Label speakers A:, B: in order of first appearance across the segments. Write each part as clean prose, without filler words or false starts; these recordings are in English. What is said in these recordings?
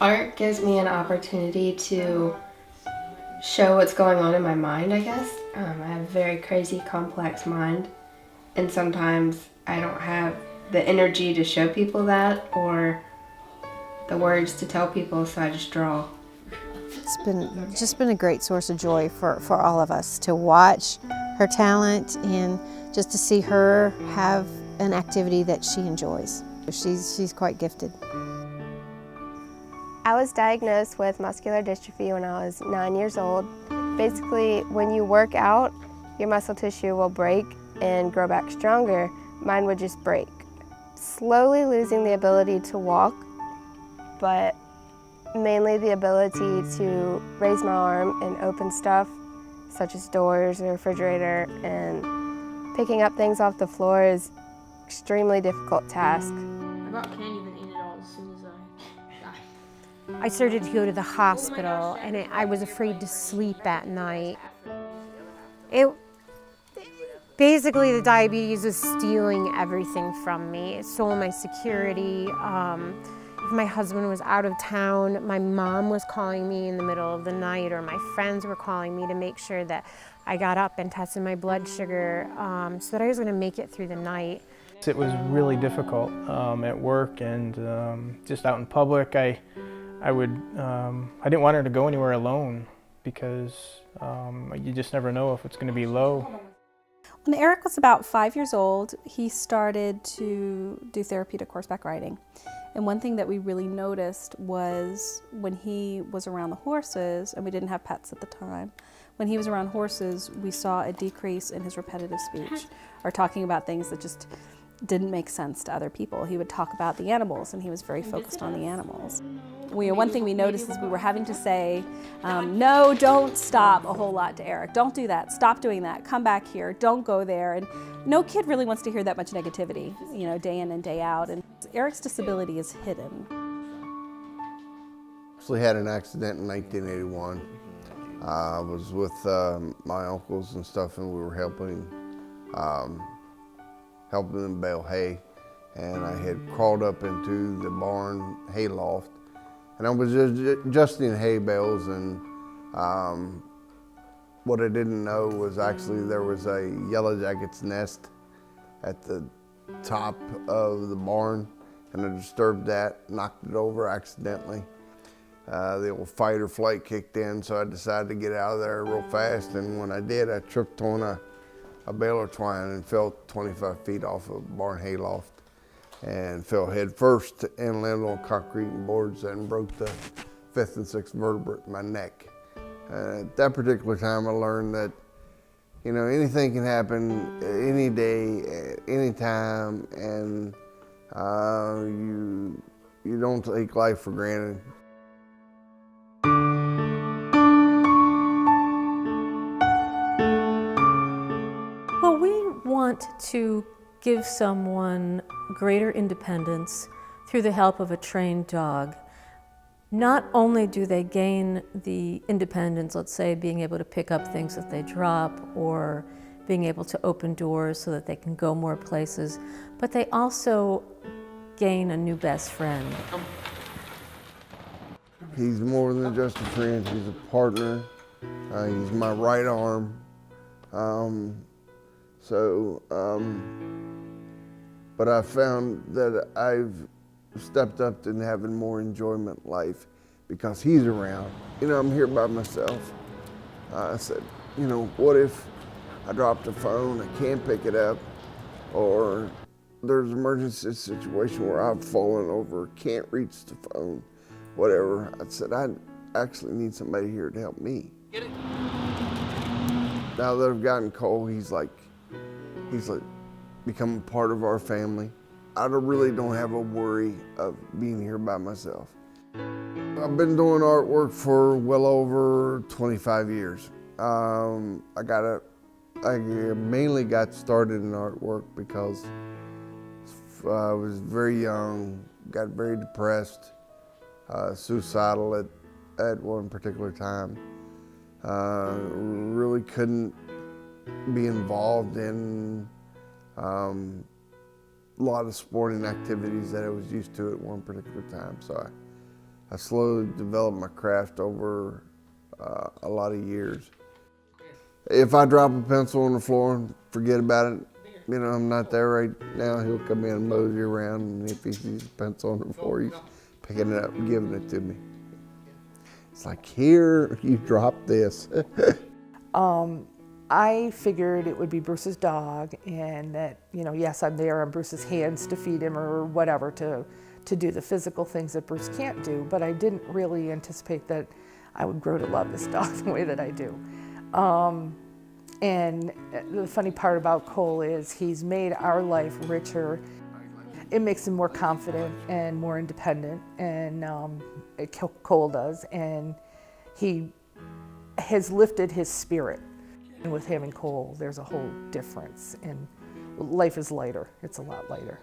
A: Art gives me an opportunity to show what's going on in my mind, I guess. I have a very crazy, complex mind, and sometimes I don't have the energy to show people that or the words to tell people, so I just draw.
B: It's just been a great source of joy for all of us to watch her talent and just to see her have an activity that she enjoys. She's quite gifted.
C: I was diagnosed with muscular dystrophy when I was 9 years old. Basically, when you work out, your muscle tissue will break and grow back stronger. Mine would just break. Slowly losing the ability to walk, but mainly the ability to raise my arm and open stuff, such as doors or refrigerator, and picking up things off the floor is an extremely difficult task.
D: I about can't even eat it all as soon as I die.
E: I started to go to the hospital, and I was afraid to sleep at night. Basically, the diabetes was stealing everything from me. It stole my security. If my husband was out of town, my mom was calling me in the middle of the night, or my friends were calling me to make sure that I got up and tested my blood sugar so that I was going to make it through the night.
F: It was really difficult at work and just out in public. I didn't want her to go anywhere alone because you just never know if it's going to be low.
G: When Eric was about 5 years old, he started to do therapeutic horseback riding. And one thing that we really noticed was when he was around the horses, and we didn't have pets at the time, when he was around horses, we saw a decrease in his repetitive speech, or talking about things that just didn't make sense to other people. He would talk about the animals, and he was very focused on the animals. One thing we noticed is we were having to say, no, don't stop a whole lot to Eric. Don't do that. Stop doing that. Come back here. Don't go there. And no kid really wants to hear that much negativity, day in and day out. And Eric's disability is hidden.
H: Actually had an accident in 1981. I was with my uncles and stuff, and we were helping them bale hay. And I had crawled up into the barn hay loft, and I was just adjusting hay bales, and what I didn't know was actually there was a yellow jacket's nest at the top of the barn, and I disturbed that, knocked it over accidentally. The old fight or flight kicked in, so I decided to get out of there real fast, and when I did, I tripped on a baler twine and fell 25 feet off a barn hay loft and fell head first and landed on concrete and boards and broke the 5th and 6th vertebrae in my neck. At that particular time, I learned that, anything can happen any day, any time, and you don't take life for granted.
I: Well, we want to give someone greater independence through the help of a trained dog. Not only do they gain the independence, let's say being able to pick up things that they drop or being able to open doors so that they can go more places, but they also gain a new best friend.
H: He's more than just a friend, he's a partner. He's my right arm. But I found that I've stepped up to having more enjoyment in life because he's around. I'm here by myself. I said, what if I dropped a phone, I can't pick it up, or there's an emergency situation where I've fallen over, can't reach the phone, whatever. I said, I actually need somebody here to help me.
D: Get it.
H: Now that I've gotten Cole, he's become a part of our family. I really don't have a worry of being here by myself. I've been doing artwork for well over 25 years. I mainly got started in artwork because I was very young, got very depressed, suicidal at one particular time. Really couldn't be involved in a lot of sporting activities that I was used to at one particular time. So I I slowly developed my craft over a lot of years. If I drop a pencil on the floor and forget about it, you know, I'm not there right now, he'll come in and mosey around, and if he sees a pencil on the floor, he's picking it up and giving it to me. It's like, here, you dropped this.
J: I figured it would be Bruce's dog, and that, you know, yes, I'm there on Bruce's hands to feed him or whatever, to do the physical things that Bruce can't do, but I didn't really anticipate that I would grow to love this dog the way that I do. And the funny part about Cole is he's made our life richer. It makes him more confident and more independent, and Cole does, and he has lifted his spirit. And with having Cole, there's a whole difference, and life is lighter. It's a lot lighter.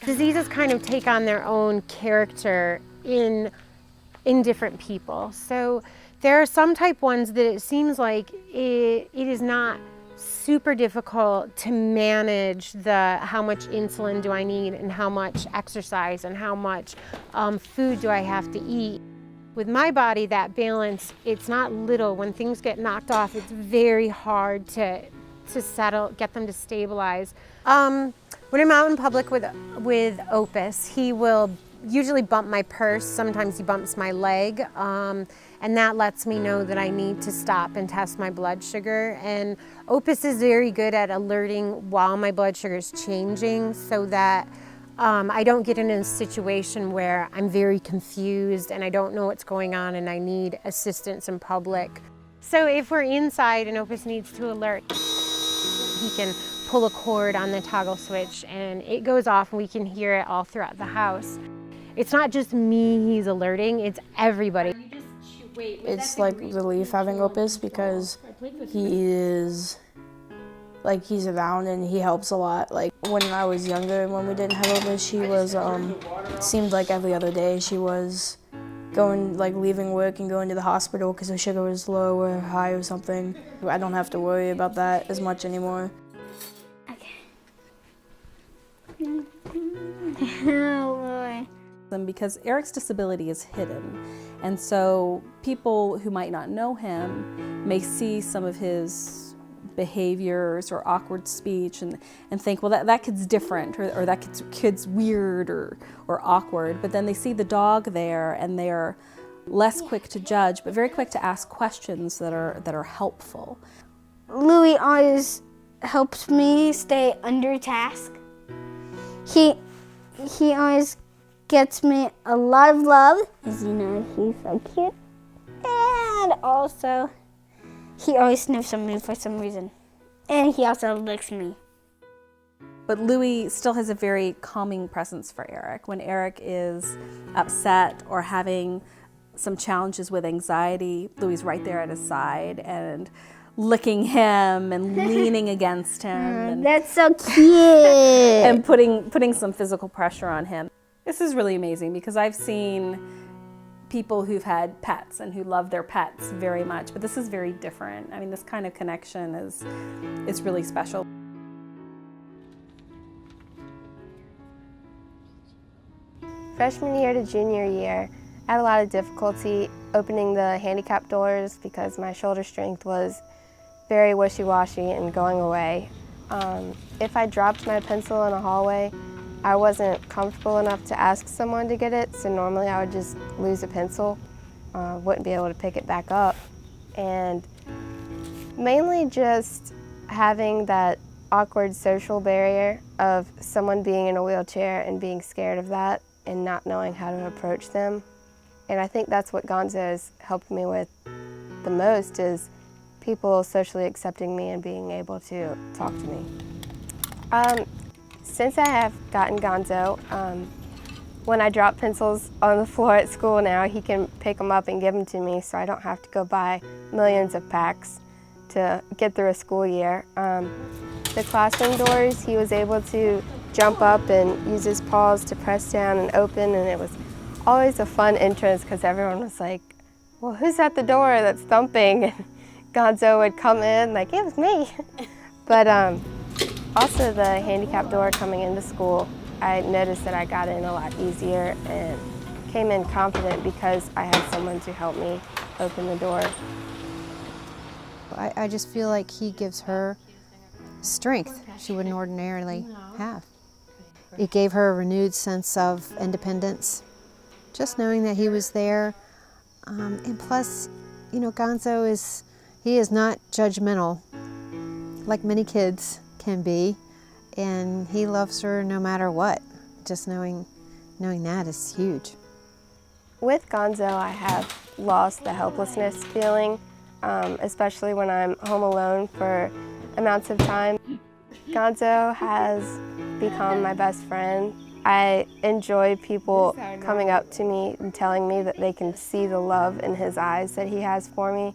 E: Diseases kind of take on their own character in different people. So there are some type 1s that it seems like it is not super difficult to manage how much insulin do I need and how much exercise and how much food do I have to eat. With my body, that balance, it's not little. When things get knocked off, it's very hard to settle, get them to stabilize. When I'm out in public with Opus, he will usually bump my purse. Sometimes he bumps my leg, and that lets me know that I need to stop and test my blood sugar. And Opus is very good at alerting while my blood sugar is changing, so that I don't get in a situation where I'm very confused and I don't know what's going on and I need assistance in public. So if we're inside and Opus needs to alert, he can pull a cord on the toggle switch and it goes off and we can hear it all throughout the house. It's not just me he's alerting, it's everybody.
D: It's like relief having Opus because he's around and he helps a lot. Like when I was younger and when we didn't have Opus, she was, it seemed like every other day she was going, like leaving work and going to the hospital because her sugar was low or high or something. I don't have to worry about that as much anymore.
G: And because Eric's disability is hidden, and so people who might not know him may see some of his behaviors or awkward speech and think, well, that kid's different, or that kid's weird or awkward, but then they see the dog there and they're less quick to judge, but very quick to ask questions that are helpful.
K: Louis always helps me stay under task. He always gets me a lot of love, as you know, he's so cute. And also, he always sniffs on me for some reason. And he also licks me.
G: But Louis still has a very calming presence for Eric. When Eric is upset or having some challenges with anxiety, Louis is right there at his side and licking him and leaning against him. And,
K: that's so cute.
G: And putting some physical pressure on him. This is really amazing because I've seen people who've had pets and who love their pets very much, but this is very different. I mean, this kind of connection is really special.
C: Freshman year to junior year, I had a lot of difficulty opening the handicap doors because my shoulder strength was very wishy-washy and going away. If I dropped my pencil in a hallway, I wasn't comfortable enough to ask someone to get it, so normally I would just lose a pencil, wouldn't be able to pick it back up. And mainly just having that awkward social barrier of someone being in a wheelchair and being scared of that and not knowing how to approach them. And I think that's what Gonzo has helped me with the most, is people socially accepting me and being able to talk to me. Since I have gotten Gonzo, when I drop pencils on the floor at school now, he can pick them up and give them to me, so I don't have to go buy millions of packs to get through a school year. The classroom doors, he was able to jump up and use his paws to press down and open, and it was always a fun entrance because everyone was like, well, who's at the door that's thumping? And Gonzo would come in like, it was me. But also the handicap door coming into school I noticed that I got in a lot easier and came in confident because I had someone to help me open the door.
B: I just feel like he gives her strength she wouldn't ordinarily have. It gave her a renewed sense of independence, just knowing that he was there. And plus, you know, Gonzo is not judgmental like many kids can be, and he loves her no matter what. Just knowing that is huge.
C: With Gonzo, I have lost the helplessness feeling, especially when I'm home alone for amounts of time. Gonzo has become my best friend. I enjoy people coming up to me and telling me that they can see the love in his eyes that he has for me.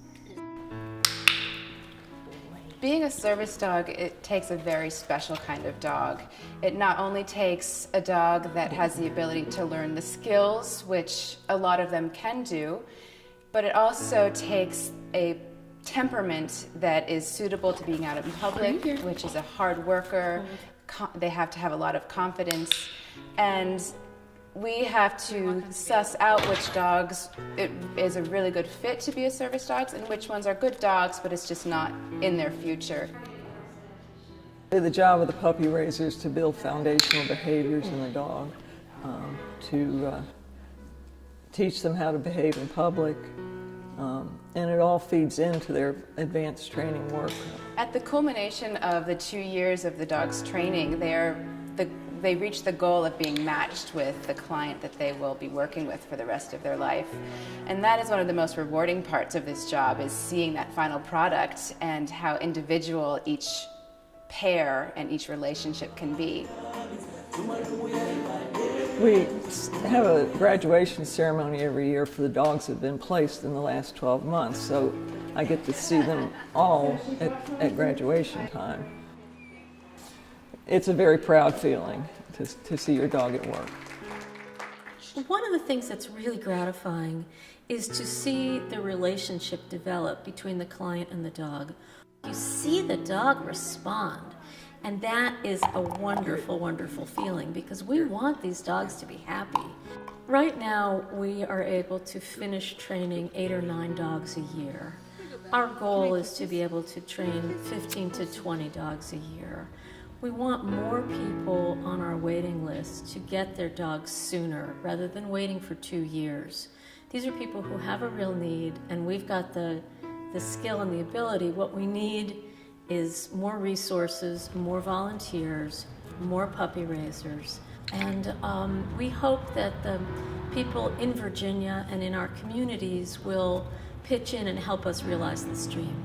L: Being a service dog, it takes a very special kind of dog. It not only takes a dog that has the ability to learn the skills, which a lot of them can do, but it also takes a temperament that is suitable to being out in public, which is a hard worker. They have to have a lot of confidence, and we have to suss out which dogs it is a really good fit to be a service dog and which ones are good dogs, but it's just not in their future.
M: The job of the puppy raiser is to build foundational behaviors in the dog, to teach them how to behave in public, and it all feeds into their advanced training work.
L: At the culmination of the 2 years of the dog's training, they reach the goal of being matched with the client that they will be working with for the rest of their life. And that is one of the most rewarding parts of this job, is seeing that final product and how individual each pair and each relationship can be.
M: We have a graduation ceremony every year for the dogs that have been placed in the last 12 months, so I get to see them all at graduation time. It's a very proud feeling to see your dog at work.
I: One of the things that's really gratifying is to see the relationship develop between the client and the dog. You see the dog respond, and that is a wonderful, wonderful feeling, because we want these dogs to be happy. Right now, we are able to finish training 8 or 9 dogs a year. Our goal is to be able to train 15 to 20 dogs a year. We want more people on our waiting list to get their dogs sooner rather than waiting for 2 years. These are people who have a real need, and we've got the skill and the ability. What we need is more resources, more volunteers, more puppy raisers. And we hope that the people in Virginia and in our communities will pitch in and help us realize this dream.